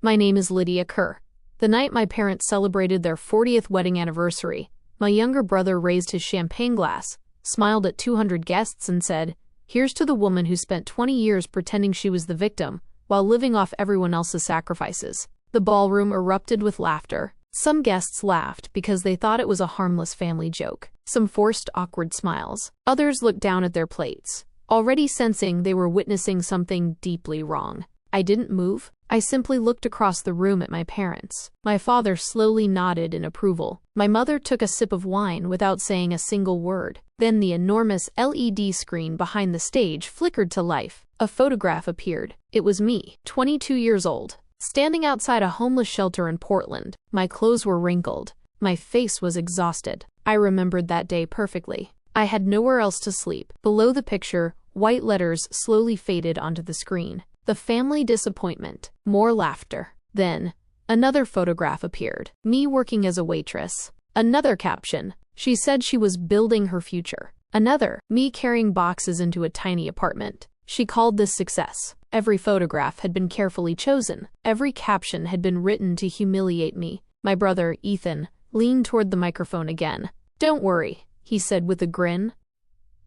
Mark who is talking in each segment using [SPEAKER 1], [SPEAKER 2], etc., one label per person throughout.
[SPEAKER 1] My name is Lydia Kerr. The night my parents celebrated their 40th wedding anniversary, my younger brother raised his champagne glass, smiled at 200 guests and said, "Here's to the woman who spent 20 years pretending she was the victim, while living off everyone else's sacrifices." The ballroom erupted with laughter. Some guests laughed because they thought it was a harmless family joke. Some forced awkward smiles. Others looked down at their plates, already sensing they were witnessing something deeply wrong. I didn't move. I simply looked across the room at my parents. My father slowly nodded in approval. My mother took a sip of wine without saying a single word. Then the enormous LED screen behind the stage flickered to life. A photograph appeared. It was me, 22 years old, standing outside a homeless shelter in Portland. My clothes were wrinkled. My face was exhausted. I remembered that day perfectly. I had nowhere else to sleep. Below the picture, white letters slowly faded onto the screen. The family disappointment. More laughter. Then, another photograph appeared. Me working as a waitress. Another caption. She said she was building her future. Another. Me carrying boxes into a tiny apartment. She called this success. Every photograph had been carefully chosen. Every caption had been written to humiliate me. My brother, Ethan, leaned toward the microphone again. "Don't worry," he said with a grin.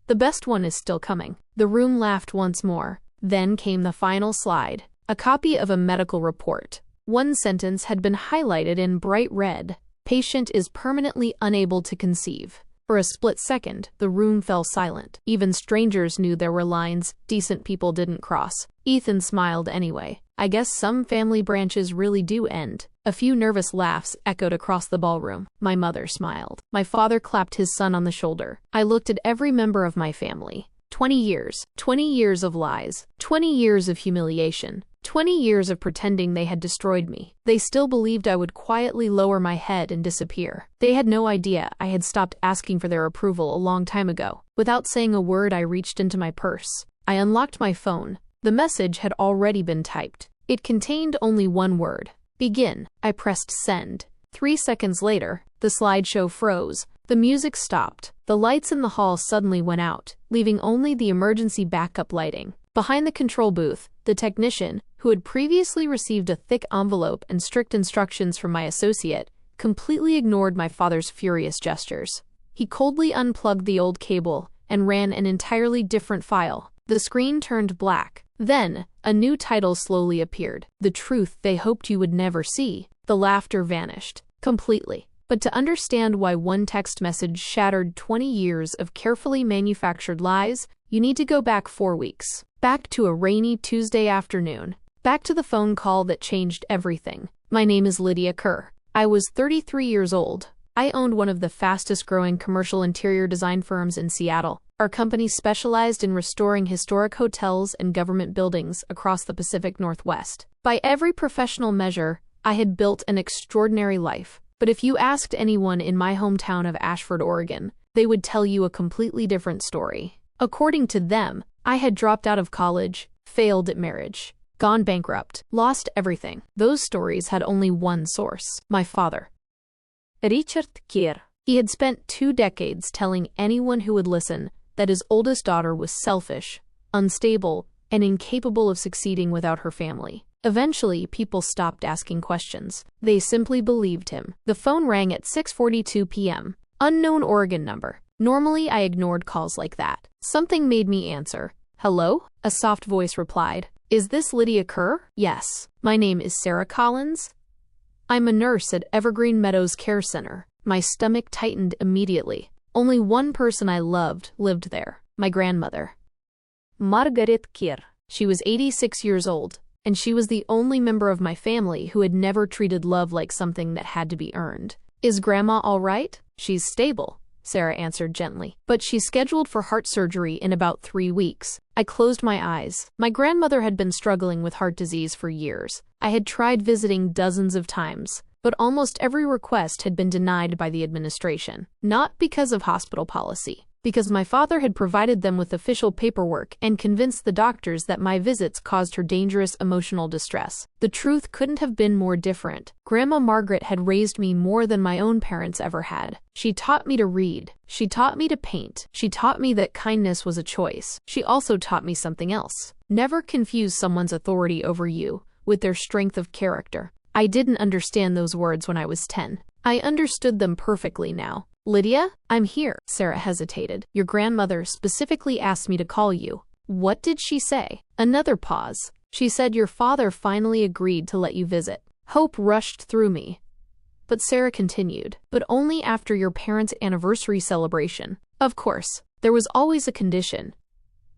[SPEAKER 1] "The best one is still coming." The room laughed once more. Then came the final slide. A copy of a medical report. One sentence had been highlighted in bright red. "Patient is permanently unable to conceive." For a split second, the room fell silent. Even strangers knew there were lines decent people didn't cross. Ethan smiled anyway. "I guess some family branches really do end." A few nervous laughs echoed across the ballroom. My mother smiled. My father clapped his son on the shoulder. I looked at every member of my family. 20 years. 20 years of lies. 20 years of humiliation. 20 years of pretending they had destroyed me. They still believed I would quietly lower my head and disappear. They had no idea I had stopped asking for their approval a long time ago. Without saying a word, I reached into my purse. I unlocked my phone. The message had already been typed. It contained only one word. "Begin." I pressed send. 3 seconds later, the slideshow froze. The music stopped. The lights in the hall suddenly went out, leaving only the emergency backup lighting. Behind the control booth, the technician, who had previously received a thick envelope and strict instructions from my associate, completely ignored my father's furious gestures. He coldly unplugged the old cable and ran an entirely different file. The screen turned black. Then, a new title slowly appeared. "The truth they hoped you would never see." The laughter vanished completely. But to understand why one text message shattered 20 years of carefully manufactured lies, you need to go back 4 weeks. Back to a rainy Tuesday afternoon. Back to the phone call that changed everything. My name is Lydia Kerr. I was 33 years old. I owned one of the fastest-growing commercial interior design firms in Seattle. Our company specialized in restoring historic hotels and government buildings across the Pacific Northwest. By every professional measure, I had built an extraordinary life. But if you asked anyone in my hometown of Ashford, Oregon, they would tell you a completely different story. According to them, I had dropped out of college, failed at marriage, gone bankrupt, lost everything. Those stories had only one source: my father, Richard Kerr. He had spent 2 decades telling anyone who would listen that his oldest daughter was selfish, unstable, and incapable of succeeding without her family. Eventually, people stopped asking questions. They simply believed him. The phone rang at 6:42 p.m. Unknown Oregon number. Normally, I ignored calls like that. Something made me answer. "Hello?" A soft voice replied. "Is this Lydia Kerr?" "Yes. My name is Sarah Collins. I'm a nurse at Evergreen Meadows Care Center." My stomach tightened immediately. Only one person I loved lived there. My grandmother, Margaret Kerr. She was 86 years old. And she was the only member of my family who had never treated love like something that had to be earned. "Is Grandma all right?" "She's stable," Sarah answered gently. "But she's scheduled for heart surgery in about 3 weeks." I closed my eyes. My grandmother had been struggling with heart disease for years. I had tried visiting dozens of times, but almost every request had been denied by the administration. Not because of hospital policy, because my father had provided them with official paperwork and convinced the doctors that my visits caused her dangerous emotional distress. The truth couldn't have been more different. Grandma Margaret had raised me more than my own parents ever had. She taught me to read. She taught me to paint. She taught me that kindness was a choice. She also taught me something else. Never confuse someone's authority over you with their strength of character. I didn't understand those words when I was 10. I understood them perfectly now. Lydia, I'm here. Sarah hesitated. Your grandmother specifically asked me to call you. What did she say? Another pause. She said your father finally agreed to let you visit. Hope rushed through me. But Sarah continued, but only after your parents' anniversary celebration. Of course, there was always a condition.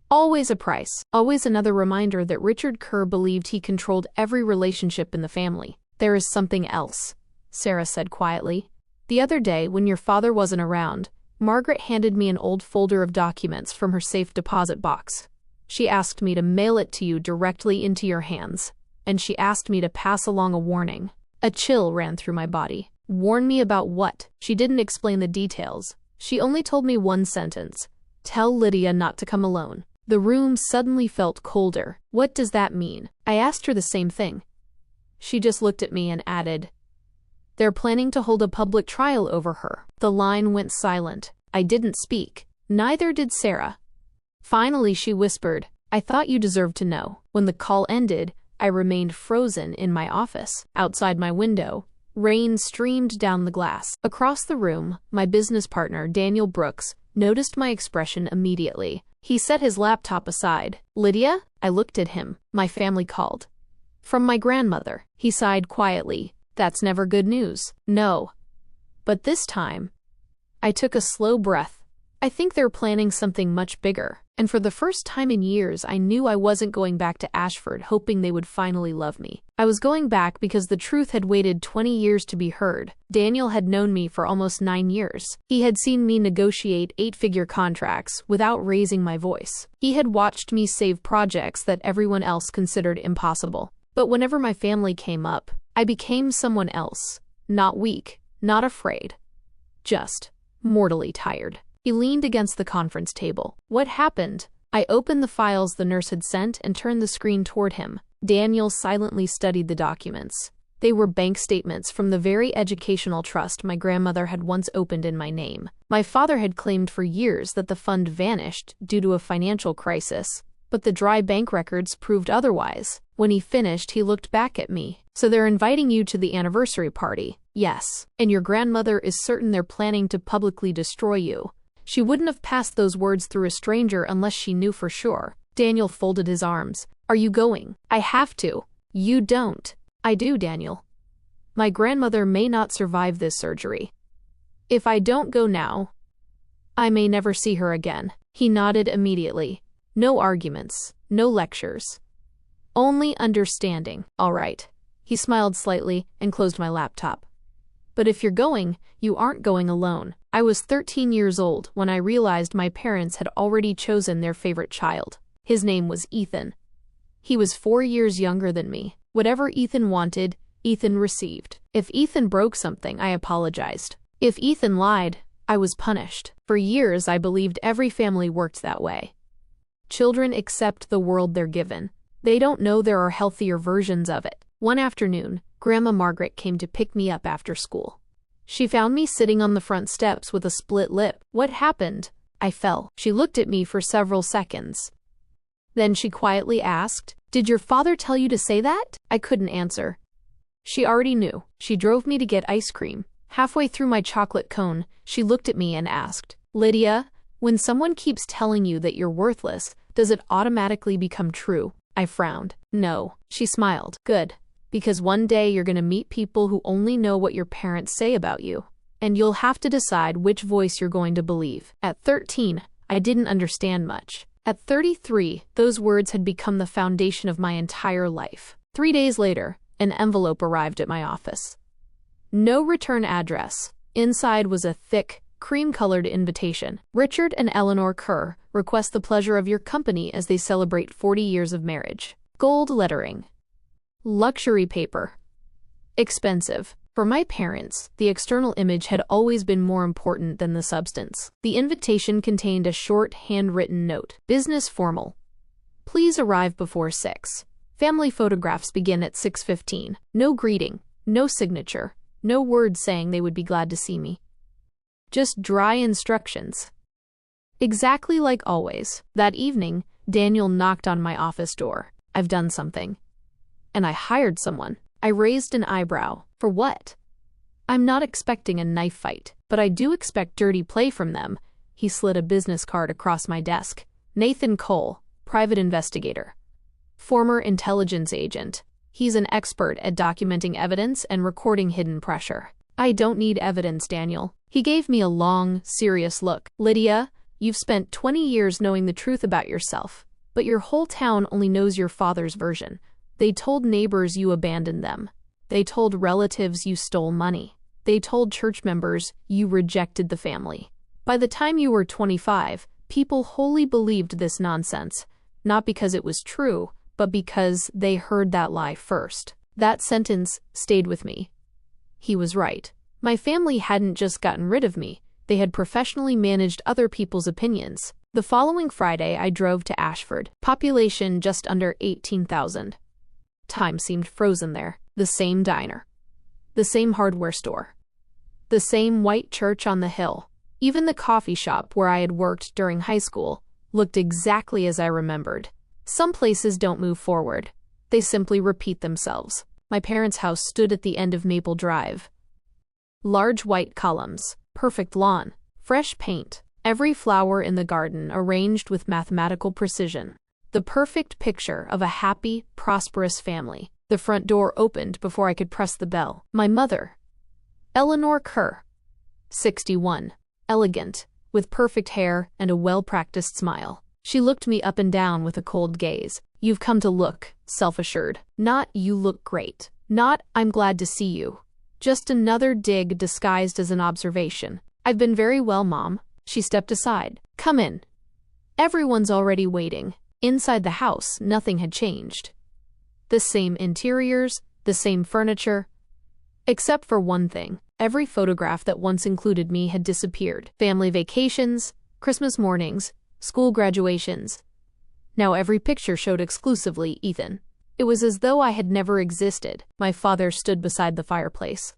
[SPEAKER 1] Always a price. Always another reminder that Richard Kerr believed he controlled every relationship in the family. There is something else, Sarah said quietly. The other day, when your father wasn't around, Margaret handed me an old folder of documents from her safe deposit box. She asked me to mail it to you directly into your hands, and she asked me to pass along a warning. A chill ran through my body. Warn me about what? She didn't explain the details. She only told me one sentence. Tell Lydia not to come alone. The room suddenly felt colder. What does that mean? I asked her the same thing. She just looked at me and added, they're planning to hold a public trial over her. The line went silent. I didn't speak. Neither did Sarah. Finally, she whispered, I thought you deserved to know. When the call ended, I remained frozen in my office. Outside my window, rain streamed down the glass. Across the room, my business partner, Daniel Brooks, noticed my expression immediately. He set his laptop aside. Lydia? I looked at him. My family called. From my grandmother. He sighed quietly. That's never good news. No. But this time, I took a slow breath. I think they're planning something much bigger. And for the first time in years, I knew I wasn't going back to Ashford hoping they would finally love me. I was going back because the truth had waited 20 years to be heard. Daniel had known me for almost 9 years. He had seen me negotiate 8-figure contracts without raising my voice. He had watched me save projects that everyone else considered impossible. But whenever my family came up, I became someone else. Not weak, not afraid. Just mortally tired. He leaned against the conference table. What happened? I opened the files the nurse had sent and turned the screen toward him. Daniel silently studied the documents. They were bank statements from the very educational trust my grandmother had once opened in my name. My father had claimed for years that the fund vanished due to a financial crisis, but the dry bank records proved otherwise. When he finished, he looked back at me. So they're inviting you to the anniversary party. Yes. And your grandmother is certain they're planning to publicly destroy you. She wouldn't have passed those words through a stranger unless she knew for sure. Daniel folded his arms. Are you going? I have to. You don't. I do, Daniel. My grandmother may not survive this surgery. If I don't go now, I may never see her again. He nodded immediately. No arguments, no lectures. Only understanding. All right. He smiled slightly and closed my laptop. But if you're going, you aren't going alone. I was 13 years old when I realized my parents had already chosen their favorite child. His name was Ethan. He was 4 years younger than me. Whatever Ethan wanted, Ethan received. If Ethan broke something, I apologized. If Ethan lied, I was punished. For years, I believed every family worked that way. Children accept the world they're given. They don't know there are healthier versions of it. One afternoon, Grandma Margaret came to pick me up after school. She found me sitting on the front steps with a split lip. What happened? I fell. She looked at me for several seconds. Then she quietly asked, Did your father tell you to say that? I couldn't answer. She already knew. She drove me to get ice cream. Halfway through my chocolate cone, she looked at me and asked, Lydia, when someone keeps telling you that you're worthless, does it automatically become true? I frowned. No. She smiled. Good. Because one day you're going to meet people who only know what your parents say about you. And you'll have to decide which voice you're going to believe. At 13, I didn't understand much. At 33, those words had become the foundation of my entire life. 3 days later, an envelope arrived at my office. No return address. Inside was a thick, cream-colored invitation. Richard and Eleanor Kerr request the pleasure of your company as they celebrate 40 years of marriage. Gold lettering. Luxury paper. Expensive. For my parents, the external image had always been more important than the substance. The invitation contained a short, handwritten note. Business formal. Please arrive before 6. Family photographs begin at 6:15. No greeting, no signature, no word saying they would be glad to see me. Just dry instructions. Exactly like always. That evening, Daniel knocked on my office door. I've done something. And I hired someone. I raised an eyebrow. For what? I'm not expecting a knife fight, but I do expect dirty play from them. He slid a business card across my desk. Nathan Cole, private investigator. Former intelligence agent. He's an expert at documenting evidence and recording hidden pressure. I don't need evidence, Daniel. He gave me a long, serious look. Lydia, you've spent 20 years knowing the truth about yourself, but your whole town only knows your father's version. They told neighbors you abandoned them. They told relatives you stole money. They told church members you rejected the family. By the time you were 25, people wholly believed this nonsense, not because it was true, but because they heard that lie first. That sentence stayed with me. He was right. My family hadn't just gotten rid of me, they had professionally managed other people's opinions. The following Friday, I drove to Ashford, population just under 18,000. Time seemed frozen there. The same diner. The same hardware store. The same white church on the hill. Even the coffee shop where I had worked during high school looked exactly as I remembered. Some places don't move forward. They simply repeat themselves. My parents' house stood at the end of Maple Drive. Large white columns, perfect lawn, fresh paint, every flower in the garden arranged with mathematical precision. The perfect picture of a happy, prosperous family. The front door opened before I could press the bell. My mother, Eleanor Kerr, 61, elegant, with perfect hair and a well-practiced smile. She looked me up and down with a cold gaze. You've come to look, self-assured. Not, you look great. Not, I'm glad to see you. Just another dig disguised as an observation. I've been very well, Mom. She stepped aside. Come in. Everyone's already waiting. Inside the house, nothing had changed. The same interiors, the same furniture. Except for one thing. Every photograph that once included me had disappeared. Family vacations, Christmas mornings, school graduations. Now every picture showed exclusively Ethan. It was as though I had never existed. My father stood beside the fireplace.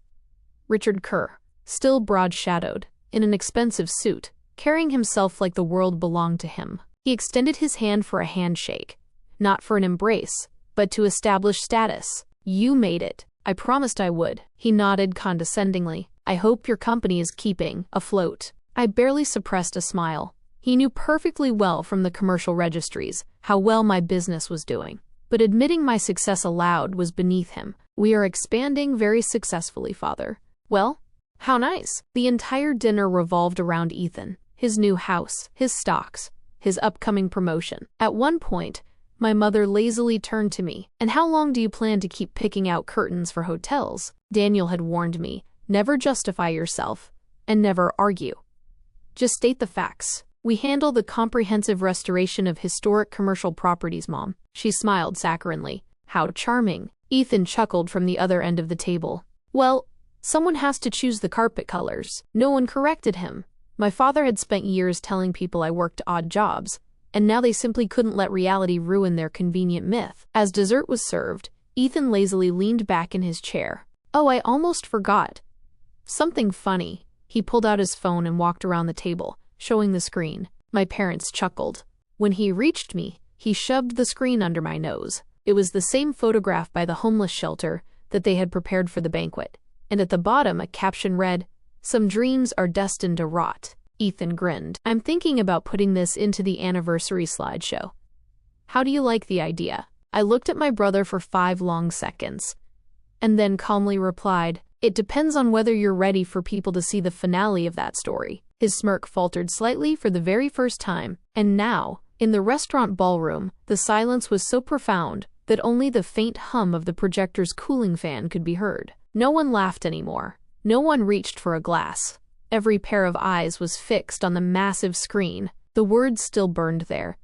[SPEAKER 1] Richard Kerr, still broad-shadowed, in an expensive suit, carrying himself like the world belonged to him. He extended his hand for a handshake, not for an embrace, but to establish status. You made it. I promised I would. He nodded condescendingly. I hope your company is keeping afloat. I barely suppressed a smile. He knew perfectly well from the commercial registries how well my business was doing. But admitting my success aloud was beneath him. We are expanding very successfully, Father. Well, how nice. The entire dinner revolved around Ethan, his new house, his stocks, his upcoming promotion. At one point, my mother lazily turned to me. And how long do you plan to keep picking out curtains for hotels? Daniel had warned me, never justify yourself, and never argue. Just state the facts. We handle the comprehensive restoration of historic commercial properties, Mom. She smiled saccharinely. How charming. Ethan chuckled from the other end of the table. Well, someone has to choose the carpet colors. No one corrected him. My father had spent years telling people I worked odd jobs, and now they simply couldn't let reality ruin their convenient myth. As dessert was served, Ethan lazily leaned back in his chair. Oh, I almost forgot. Something funny. He pulled out his phone and walked around the table, showing the screen. My parents chuckled. When he reached me, he shoved the screen under my nose. It was the same photograph by the homeless shelter that they had prepared for the banquet, and at the bottom a caption read, "Some dreams are destined to rot." Ethan grinned. I'm thinking about putting this into the anniversary slideshow. How do you like the idea? I looked at my brother for 5 long seconds, and then calmly replied, it depends on whether you're ready for people to see the finale of that story. His smirk faltered slightly for the very first time, and now, in the restaurant ballroom, the silence was so profound that only the faint hum of the projector's cooling fan could be heard. No one laughed anymore. No one reached for a glass. Every pair of eyes was fixed on the massive screen. The words still burned there.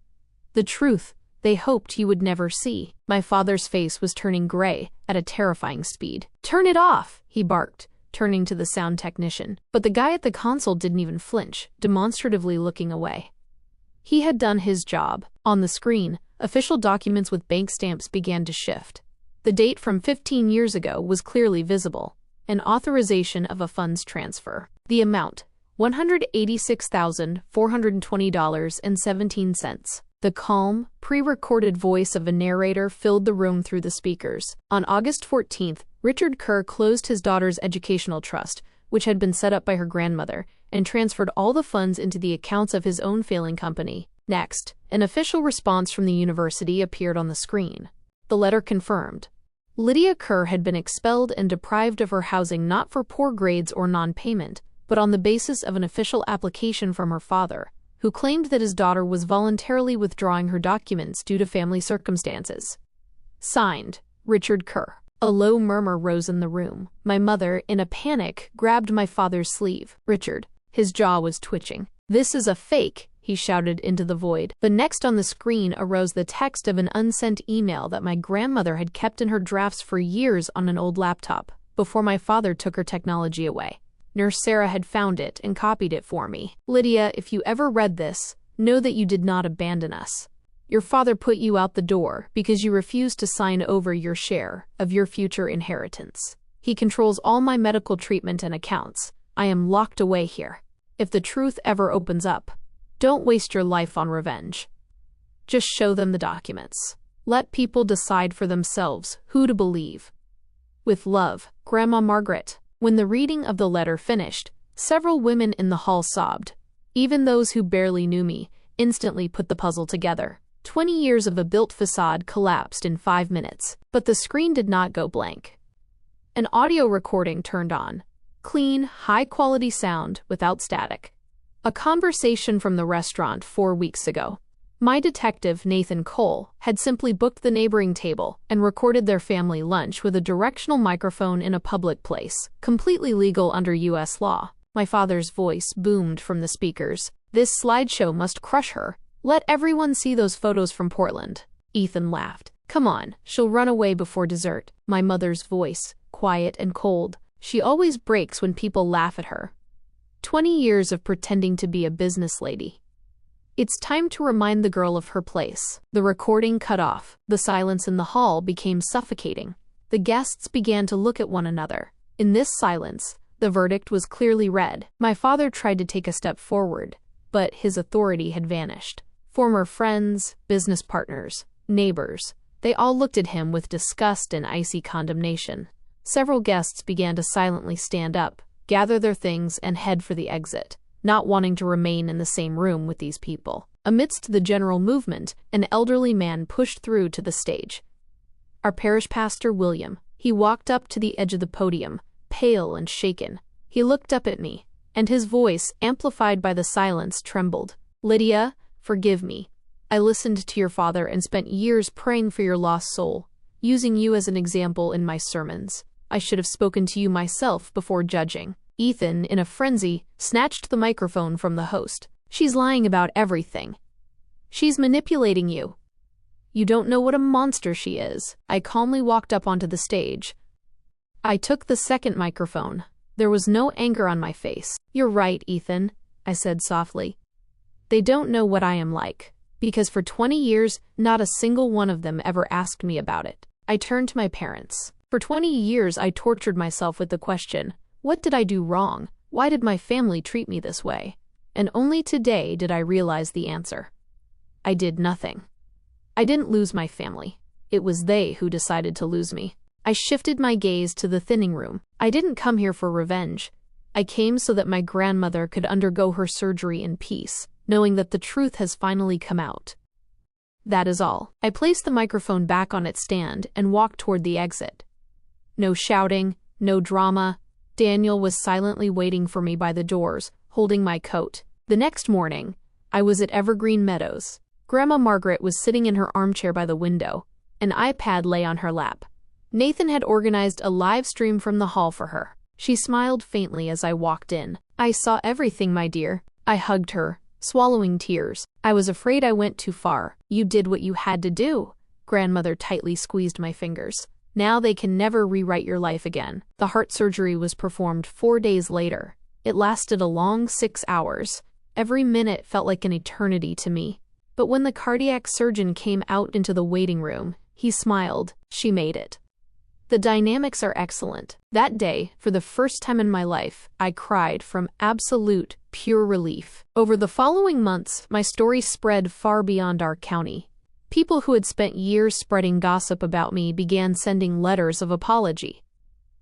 [SPEAKER 1] The truth they hoped you would never see. My father's face was turning gray at a terrifying speed. Turn it off, he barked, turning to the sound technician. But the guy at the console didn't even flinch, demonstratively looking away. He had done his job. On the screen, official documents with bank stamps began to shift. The date from 15 years ago was clearly visible. An authorization of a funds transfer. The amount, $186,420.17. The calm, pre-recorded voice of a narrator filled the room through the speakers. On August 14th, Richard Kerr closed his daughter's educational trust, which had been set up by her grandmother, and transferred all the funds into the accounts of his own failing company. Next, an official response from the university appeared on the screen. The letter confirmed. Lydia Kerr had been expelled and deprived of her housing not for poor grades or non-payment, but on the basis of an official application from her father, who claimed that his daughter was voluntarily withdrawing her documents due to family circumstances. Signed, Richard Kerr. A low murmur rose in the room. My mother, in a panic, grabbed my father's sleeve. Richard. His jaw was twitching. "This is a fake," he shouted into the void. But next on the screen arose the text of an unsent email that my grandmother had kept in her drafts for years on an old laptop, before my father took her technology away. Nurse Sarah had found it and copied it for me. "Lydia, if you ever read this, know that you did not abandon us. Your father put you out the door because you refused to sign over your share of your future inheritance. He controls all my medical treatment and accounts. I am locked away here. If the truth ever opens up, don't waste your life on revenge. Just show them the documents. Let people decide for themselves who to believe. With love, Grandma Margaret." When the reading of the letter finished, several women in the hall sobbed. Even those who barely knew me instantly put the puzzle together. 20 years of a built facade collapsed in 5 minutes, but the screen did not go blank. An audio recording turned on. Clean, high-quality sound without static. A conversation from the restaurant 4 weeks ago. My detective, Nathan Cole, had simply booked the neighboring table and recorded their family lunch with a directional microphone in a public place, completely legal under U.S. law. My father's voice boomed from the speakers. "This slideshow must crush her. Let everyone see those photos from Portland." Ethan laughed. "Come on, she'll run away before dessert." My mother's voice, quiet and cold. "She always breaks when people laugh at her. 20 years of pretending to be a business lady. It's time to remind the girl of her place." The recording cut off. The silence in the hall became suffocating. The guests began to look at one another. In this silence, the verdict was clearly read. My father tried to take a step forward, but his authority had vanished. Former friends, business partners, neighbors, they all looked at him with disgust and icy condemnation. Several guests began to silently stand up, gather their things, and head for the exit, not wanting to remain in the same room with these people. Amidst the general movement, an elderly man pushed through to the stage. Our parish pastor, William. He walked up to the edge of the podium, pale and shaken. He looked up at me, and his voice, amplified by the silence, trembled. "Lydia, forgive me. I listened to your father and spent years praying for your lost soul, using you as an example in my sermons. I should have spoken to you myself before judging." Ethan, in a frenzy, snatched the microphone from the host. "She's lying about everything. She's manipulating you. You don't know what a monster she is." I calmly walked up onto the stage. I took the second microphone. There was no anger on my face. "You're right, Ethan," I said softly. "They don't know what I am like, because for 20 years, not a single one of them ever asked me about it." I turned to my parents. For 20 years, I tortured myself with the question, what did I do wrong? Why did my family treat me this way? And only today did I realize the answer. I did nothing. I didn't lose my family. It was they who decided to lose me. I shifted my gaze to the thinning room. I didn't come here for revenge. I came so that my grandmother could undergo her surgery in peace, knowing that the truth has finally come out. That is all. I placed the microphone back on its stand and walked toward the exit. No shouting, no drama. Daniel was silently waiting for me by the doors, holding my coat. The next morning, I was at Evergreen Meadows. Grandma Margaret was sitting in her armchair by the window. An iPad lay on her lap. Nathan had organized a live stream from the hall for her. She smiled faintly as I walked in. "I saw everything, my dear." I hugged her, swallowing tears. "I was afraid I went too far." "You did what you had to do." Grandmother tightly squeezed my fingers. "Now they can never rewrite your life again." The heart surgery was performed 4 days later. It lasted a long 6 hours. Every minute felt like an eternity to me. But when the cardiac surgeon came out into the waiting room, he smiled. "She made it. The dynamics are excellent. That day, for the first time in my life, I cried from absolute, pure relief. Over the following months, my story spread far beyond our county. People who had spent years spreading gossip about me began sending letters of apology.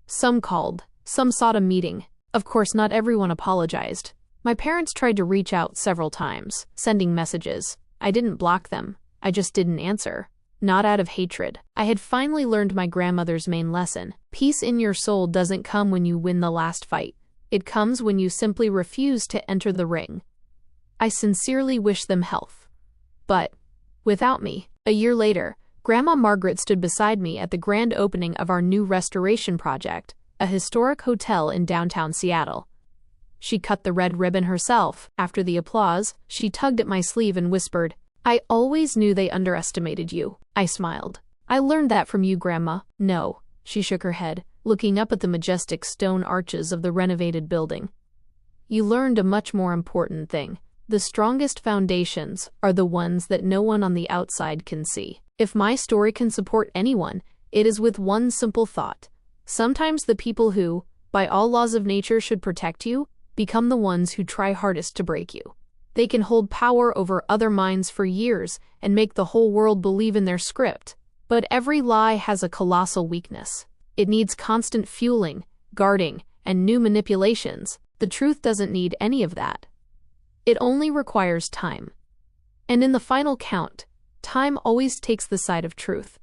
[SPEAKER 1] Some called, some sought a meeting. Of course, not everyone apologized. My parents tried to reach out several times, sending messages. I didn't block them. I just didn't answer. Not out of hatred. I had finally learned my grandmother's main lesson. Peace in your soul doesn't come when you win the last fight. It comes when you simply refuse to enter the ring. I sincerely wish them health. But without me. A year later, Grandma Margaret stood beside me at the grand opening of our new restoration project, a historic hotel in downtown Seattle. She cut the red ribbon herself. After the applause, she tugged at my sleeve and whispered, "I always knew they underestimated you." I smiled. "I learned that from you, Grandma." "No." She shook her head, looking up at the majestic stone arches of the renovated building. "You learned a much more important thing. The strongest foundations are the ones that no one on the outside can see. If my story can support anyone, it is with one simple thought. Sometimes the people who, by all laws of nature, should protect you, become the ones who try hardest to break you. They can hold power over other minds for years and make the whole world believe in their script. But every lie has a colossal weakness. It needs constant fueling, guarding, and new manipulations. The truth doesn't need any of that. It only requires time. And in the final count, time always takes the side of truth.